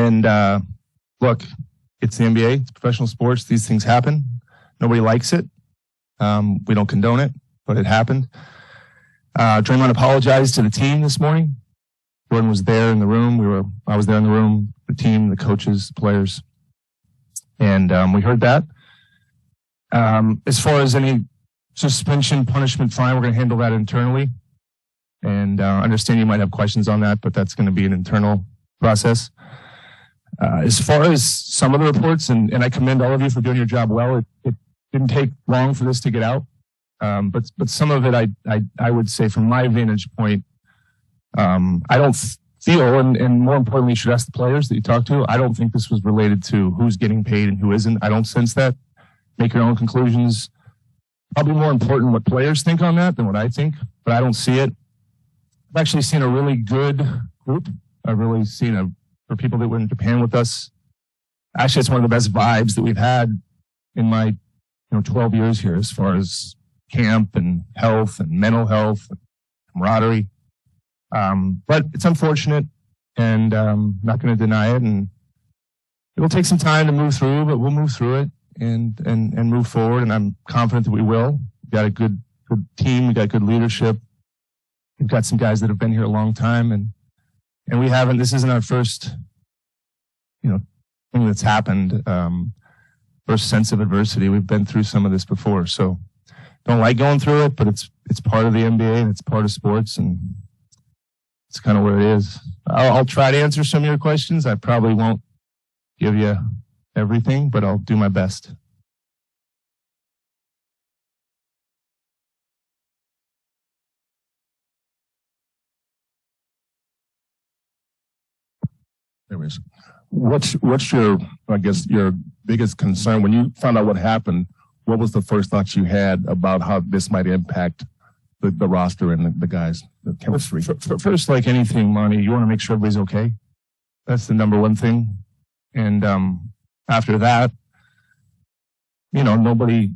And look, it's the NBA, it's professional sports. These things happen. Nobody likes it. We don't condone it, but it happened. Draymond apologized to the team this morning. Jordan was there in the room. I was there in the room, the team, the coaches, the players. And we heard that. As far as any suspension, punishment, fine, we're going to handle that internally. And I understand you might have questions on that, but that's going to be an internal process. As far as some of the reports, and I commend all of you for doing your job well, it didn't take long for this to get out. But some of it, I would say from my vantage point, I don't feel, and more importantly, you should ask the players that you talk to, I don't think this was related to who's getting paid and who isn't. I don't sense that. Make your own conclusions. Probably more important what players think on that than what I think, but I don't see it. I've actually seen a really good group. I've really seen for people that were in Japan with us. Actually, it's one of the best vibes that we've had in my 12 years here as far as camp and health and mental health and camaraderie. But it's unfortunate, and I'm not going to deny it. And it'll take some time to move through, but we'll move through it and move forward. And I'm confident that we will. We've got a good team. We've got good leadership. We've got some guys that have been here a long time, and we haven't. This isn't our first, thing that's happened. First sense of adversity. We've been through some of this before, so don't like going through it, but it's part of the NBA and it's part of sports, and it's kind of where it is. I'll try to answer some of your questions. I probably won't give you everything, but I'll do my best. Anyways, what's your biggest concern when you found out what happened? What was the first thoughts you had about how this might impact the roster and the guys, the chemistry? First, like anything, Monty, you want to make sure everybody's okay. That's the number one thing. And after that, nobody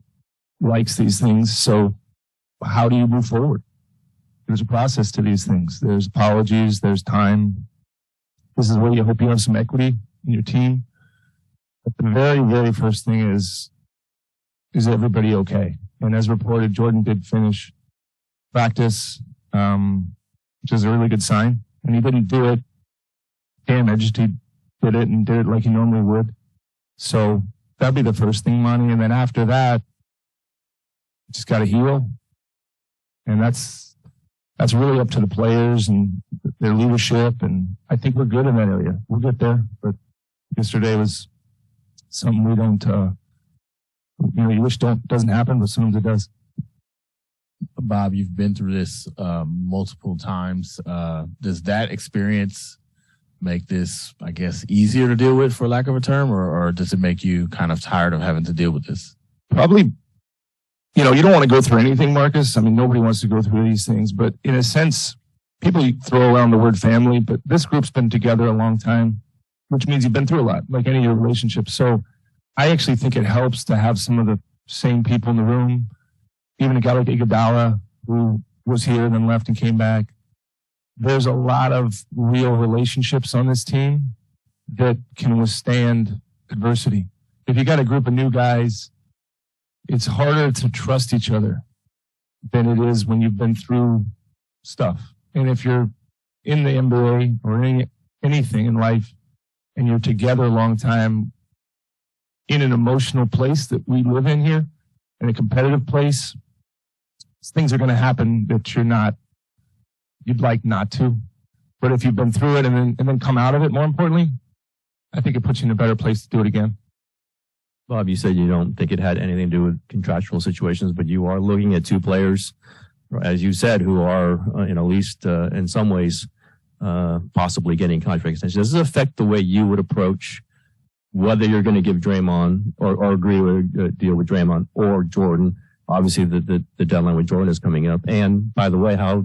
likes these things. So how do you move forward? There's a process to these things. There's apologies. There's time. This is where you hope you have some equity in your team. But the very, very first thing is everybody okay? And as reported, Jordan did finish practice, which is a really good sign. And he didn't do it damaged. He did it like he normally would. So that'd be the first thing, Monty. And then after that, just got to heal. And that's really up to the players and their leadership. And I think we're good in that area. We'll get there. But yesterday was something we don't, you wish doesn't happen, but sometimes it does. Bob, you've been through this multiple times. Does that experience make this, I guess, easier to deal with, for lack of a term, or does it make you kind of tired of having to deal with this? Probably, you don't want to go through anything, Marcus. I mean, nobody wants to go through these things, but in a sense, people throw around the word family, but this group's been together a long time, which means you've been through a lot, like any of your relationships. So I actually think it helps to have some of the same people in the room. Even a guy like Iguodala, who was here and then left and came back. There's a lot of real relationships on this team that can withstand adversity. If you got a group of new guys, it's harder to trust each other than it is when you've been through stuff. And if you're in the NBA or anything in life and you're together a long time in an emotional place that we live in here, in a competitive place, things are going to happen that you'd like not to. But if you've been through it and then come out of it, more importantly, I think it puts you in a better place to do it again. Bob, you said you don't think it had anything to do with contractual situations, but you are looking at two players, as you said, who are, at least in some ways, possibly getting contract extensions. Does this affect the way you would approach whether you're going to give Draymond or agree with a deal with Draymond or Jordan? Obviously, the deadline with Jordan is coming up. And by the way, have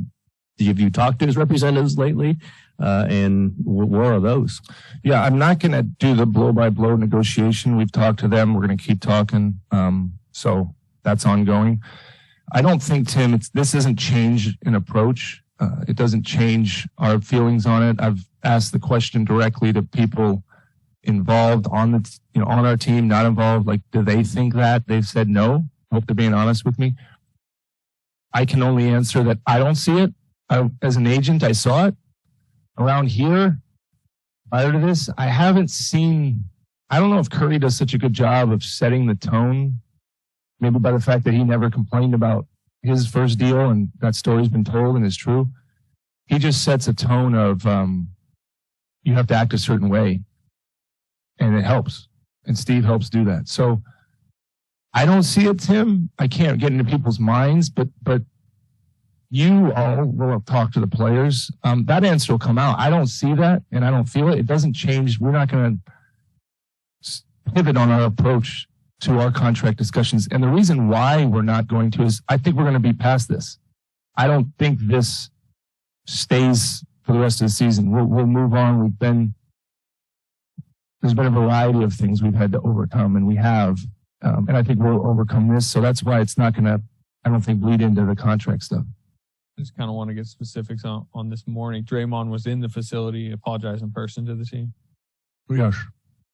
you talked to his representatives lately? And where are those? Yeah, I'm not going to do the blow-by-blow negotiation. We've talked to them. We're going to keep talking. So that's ongoing. I don't think, Tim, this isn't change in approach. It doesn't change our feelings on it. I've asked the question directly to people involved on the, on our team, not involved? Like, do they think that? They've said no. I hope they're being honest with me. I can only answer that I don't see it. As an agent, I saw it. Around here, prior to this, I haven't seen, I don't know if Curry does such a good job of setting the tone, maybe by the fact that he never complained about his first deal and that story's been told and is true. He just sets a tone of you have to act a certain way, and it helps. And Steve helps do that. So I don't see it, Tim. I can't get into people's minds, but you all will talk to the players. That answer will come out. I don't see that, and I don't feel it. It doesn't change. We're not going to pivot on our approach to our contract discussions. And the reason why we're not going to is I think we're going to be past this. I don't think this stays for the rest of the season. We'll move on. There's been a variety of things we've had to overcome, and we have. And I think we'll overcome this. So that's why it's not going to, I don't think, bleed into the contract stuff. Just kind of want to get specifics on this morning. Draymond was in the facility, apologized in person to the team. Yes.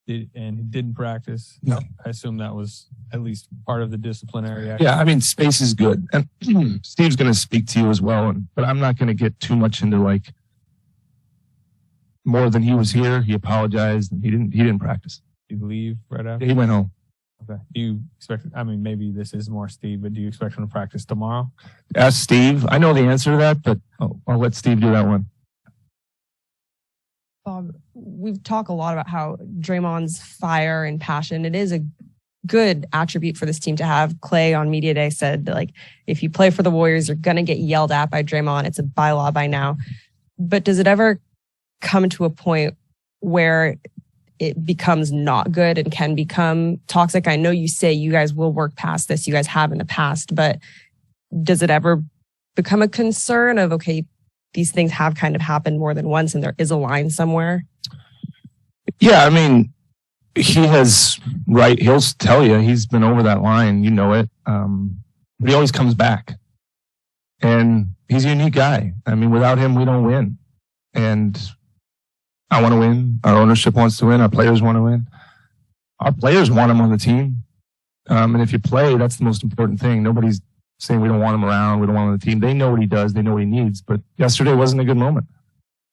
And he didn't practice. No. I assume that was at least part of the disciplinary action. Yeah, I mean, space is good. And Steve's going to speak to you as well. But I'm not going to get too much into like more than he was here. He apologized. And he didn't practice. Did he leave right after? He went home. Okay. Do you expect, I mean, maybe this is more Steve, but do you expect him to practice tomorrow? Ask Steve. I know the answer to that, but I'll let Steve do that one. Bob, we've talked a lot about how Draymond's fire and passion, it is a good attribute for this team to have. Clay on Media Day said, like, if you play for the Warriors, you're going to get yelled at by Draymond. It's a bylaw by now. But does it ever come to a point where it becomes not good and can become toxic? I know you say you guys will work past this. You guys have in the past, but does it ever become a concern of, okay, these things have kind of happened more than once and there is a line somewhere? Yeah, I mean, he has, right, he'll tell you he's been over that line, you know it. But he always comes back. And he's a unique guy. I mean, without him, we don't win. And I want to win. Our ownership wants to win. Our players want to win. Our players want him on the team. And if you play, that's the most important thing. Nobody's saying we don't want him around. We don't want him on the team. They know what he does. They know what he needs. But yesterday wasn't a good moment.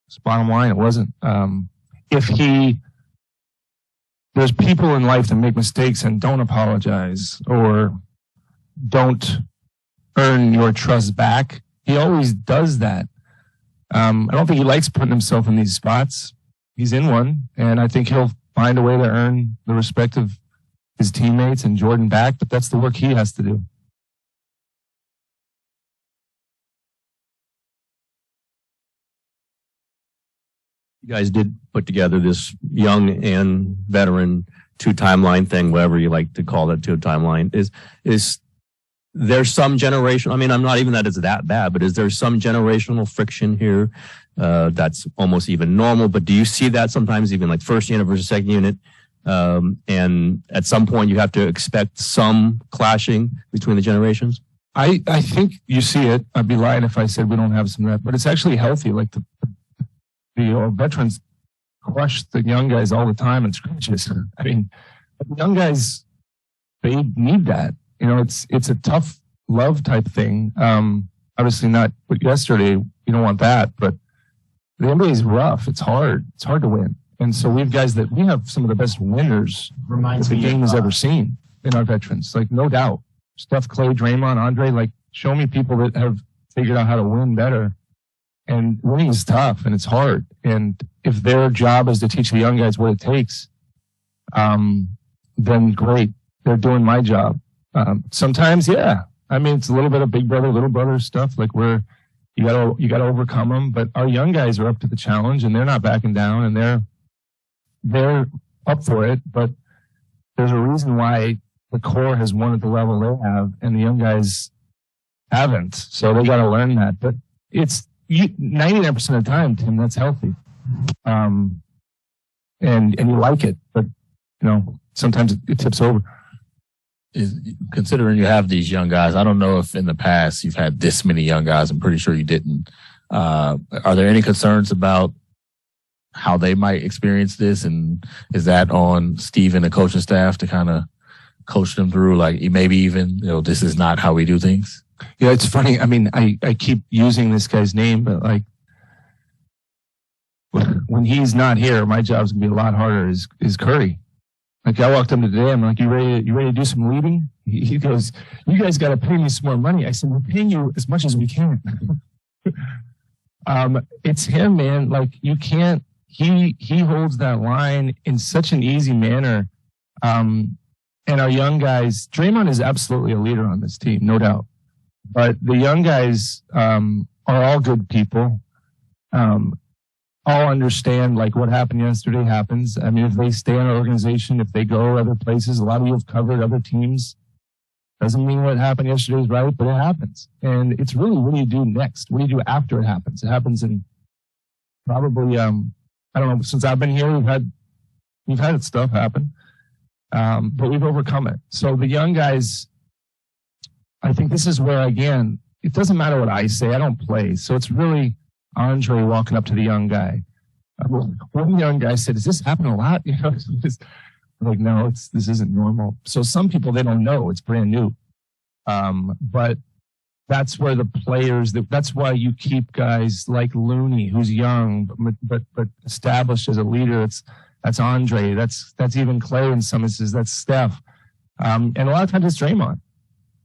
It's bottom line. It wasn't. There's people in life that make mistakes and don't apologize or don't earn your trust back. He always does that. I don't think he likes putting himself in these spots. He's in one, and I think he'll find a way to earn the respect of his teammates and Jordan back, but that's the work he has to do. You guys did put together this young and veteran two-timeline thing, whatever you like to call that two-timeline. Is there some generation, I mean, I'm not even that it's that bad, but is there some generational friction here that's almost even normal? But do you see that sometimes even like first unit versus second unit? And at some point you have to expect some clashing between the generations? I think you see it. I'd be lying if I said we don't have some of that, but it's actually healthy. Like the veterans crush the young guys all the time in scrimmages. I mean, the young guys, they need that. You know, it's a tough love type thing. Obviously not yesterday. You don't want that, but the NBA is rough. It's hard. It's hard to win. And so we have some of the best winners that the game has ever seen in our veterans. Like, no doubt. Steph, Clay, Draymond, Andre, like, show me people that have figured out how to win better. And winning is tough and it's hard. And if their job is to teach the young guys what it takes, then great. They're doing my job. Sometimes, yeah. I mean, it's a little bit of big brother, little brother stuff. Like you gotta overcome them. But our young guys are up to the challenge and they're not backing down and they're up for it. But there's a reason why the core has won at the level they have and the young guys haven't. So they got to learn that. But it's 99% of the time, Tim, that's healthy. And you like it, but you know, sometimes it tips over. Considering you have these young guys, I don't know if in the past you've had this many young guys. I'm pretty sure you didn't. Are there any concerns about how they might experience this? And is that on Steve and the coaching staff to kind of coach them through, like maybe even, this is not how we do things? Yeah, it's funny. I mean, I keep using this guy's name, but like when he's not here, my job's gonna be a lot harder. Is Curry? Like I walked up today, I'm like, you ready to do some leading? He goes, you guys got to pay me some more money. I said, we're paying you as much as we can. It's him, man. Like you can't. He holds that line in such an easy manner. And our young guys, Draymond is absolutely a leader on this team, no doubt. But the young guys are all good people. All understand like what happened yesterday happens. I mean, if they stay in our organization, if they go other places, a lot of you have covered other teams. Doesn't mean what happened yesterday is right, but it happens. And it's really what do you do next? What do you do after it happens? It happens in probably, I don't know, since I've been here, we've had stuff happen. But we've overcome it. So the young guys, I think this is where, again, it doesn't matter what I say. I don't play. So it's really Andre walking up to the young guy. One young guy said, "Does this happen a lot?" I'm like, no, this isn't normal. So some people, they don't know. It's brand new. But that's where the players, that's why you keep guys like Looney, who's young, but established as a leader. That's Andre. That's even Clay in some instances. That's Steph. And a lot of times it's Draymond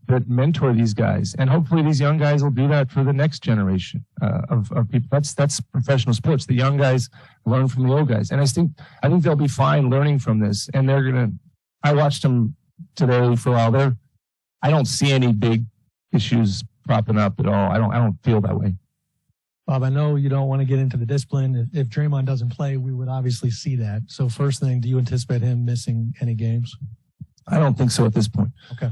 that mentor these guys. And hopefully these young guys will do that for the next generation of people. That's professional sports. The young guys learn from the old guys. And I think they'll be fine learning from this. And I watched them today for a while. I don't see any big issues propping up at all. I don't feel that way. Bob, I know you don't want to get into the discipline. If Draymond doesn't play, we would obviously see that. So first thing, do you anticipate him missing any games? I don't think so at this point. Okay.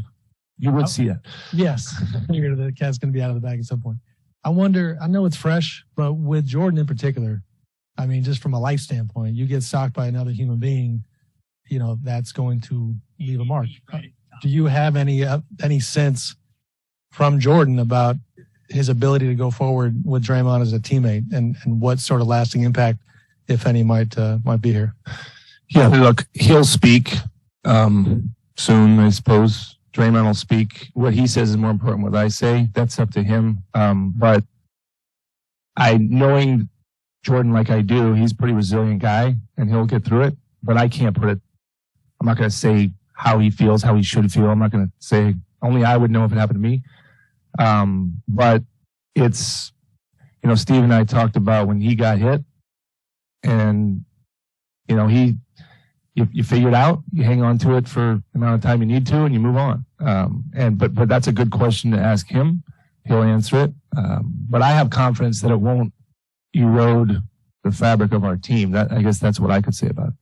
You would see that. Yes. I figured the cat's going to be out of the bag at some point. I wonder, I know it's fresh, but with Jordan in particular, I mean, just from a life standpoint, you get stalked by another human being, that's going to leave a mark. Do you have any sense from Jordan about his ability to go forward with Draymond as a teammate and what sort of lasting impact, if any, might be here? Yeah, look, he'll speak soon, I suppose. Draymond will speak. What he says is more important than what I say. That's up to him. But knowing Jordan like I do, he's a pretty resilient guy and he'll get through it. But I can't I'm not going to say how he feels, how he should feel. I'm not going to say, only I would know if it happened to me. But it's, Steve and I talked about when he got hit and, you figure it out, you hang on to it for the amount of time you need to, and you move on. But that's a good question to ask him. He'll answer it. But I have confidence that it won't erode the fabric of our team. I guess that's what I could say about it.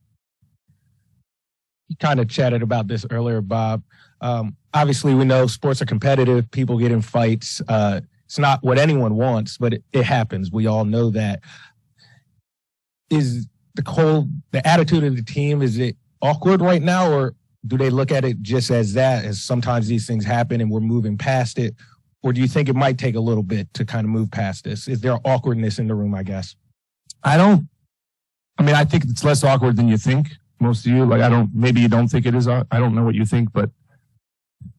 You kind of chatted about this earlier, Bob. Obviously, we know sports are competitive. People get in fights. It's not what anyone wants, but it happens. We all know that. Is the attitude of the team, is it awkward right now, or do they look at it just as that, as sometimes these things happen and we're moving past it? Or do you think it might take a little bit to kind of move past this? Is there awkwardness in the room, I guess? I think it's less awkward than you think. Most of you, maybe you don't think it is. I don't know what you think, but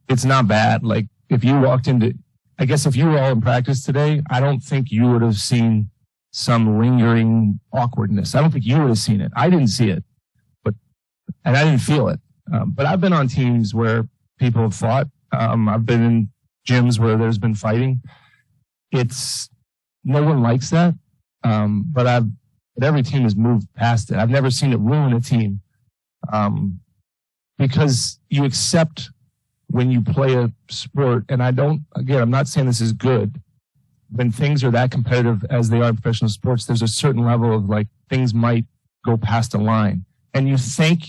it's not bad. Like if you walked if you were all in practice today, I don't think you would have seen some lingering awkwardness. I don't think you would have seen it. I didn't see it, and I didn't feel it. But I've been on teams where people have fought. I've been in gyms where there's been fighting. No one likes that. But every team has moved past it. I've never seen it ruin a team. Because you accept when you play a sport, and I'm not saying this is good. When things are that competitive as they are in professional sports, there's a certain level of things might go past a line. And you thank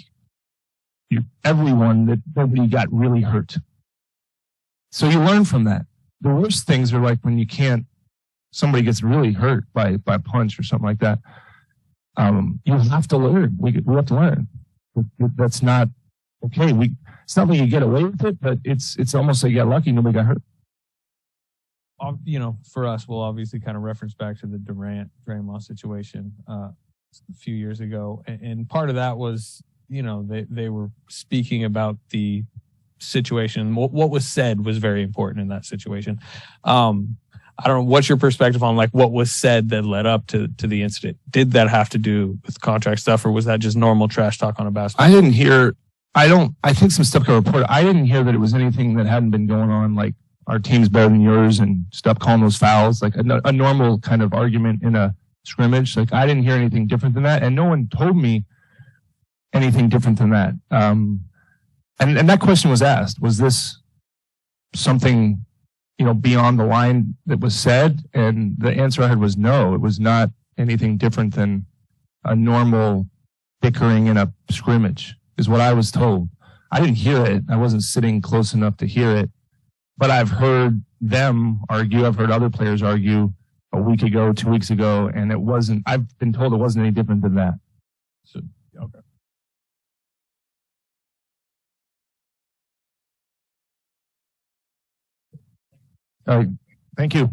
everyone that nobody got really hurt. So you learn from that. The worst things are when somebody gets really hurt by a punch or something like that. You have to learn. We have to learn. That's not okay. It's not like you get away with it, but it's almost like you got lucky nobody got hurt. For us, we'll obviously kind of reference back to the Durant-Draymond situation. a few years ago, and part of that was, you know, they were speaking about the situation. What was said was very important in that situation. I don't know, what's your perspective on like what was said that led up to the incident? Did that have to do with contract stuff, or was that just normal trash talk on a basketball? I didn't hear. I think some stuff got reported. I didn't hear that it was anything that hadn't been going on, like our team's better than yours and stop calling those fouls, like a normal kind of argument in a scrimmage. Like I didn't hear anything different than that, and no one told me anything different than that. And that question was asked: was this something, you know, beyond the line that was said? And the answer I had was no. It was not anything different than a normal bickering in a scrimmage, is what I was told. I didn't hear it. I wasn't sitting close enough to hear it, but I've heard them argue. I've heard other players argue a week ago, 2 weeks ago, and it wasn't, I've been told it wasn't any different than that. So, okay. All right. Thank you.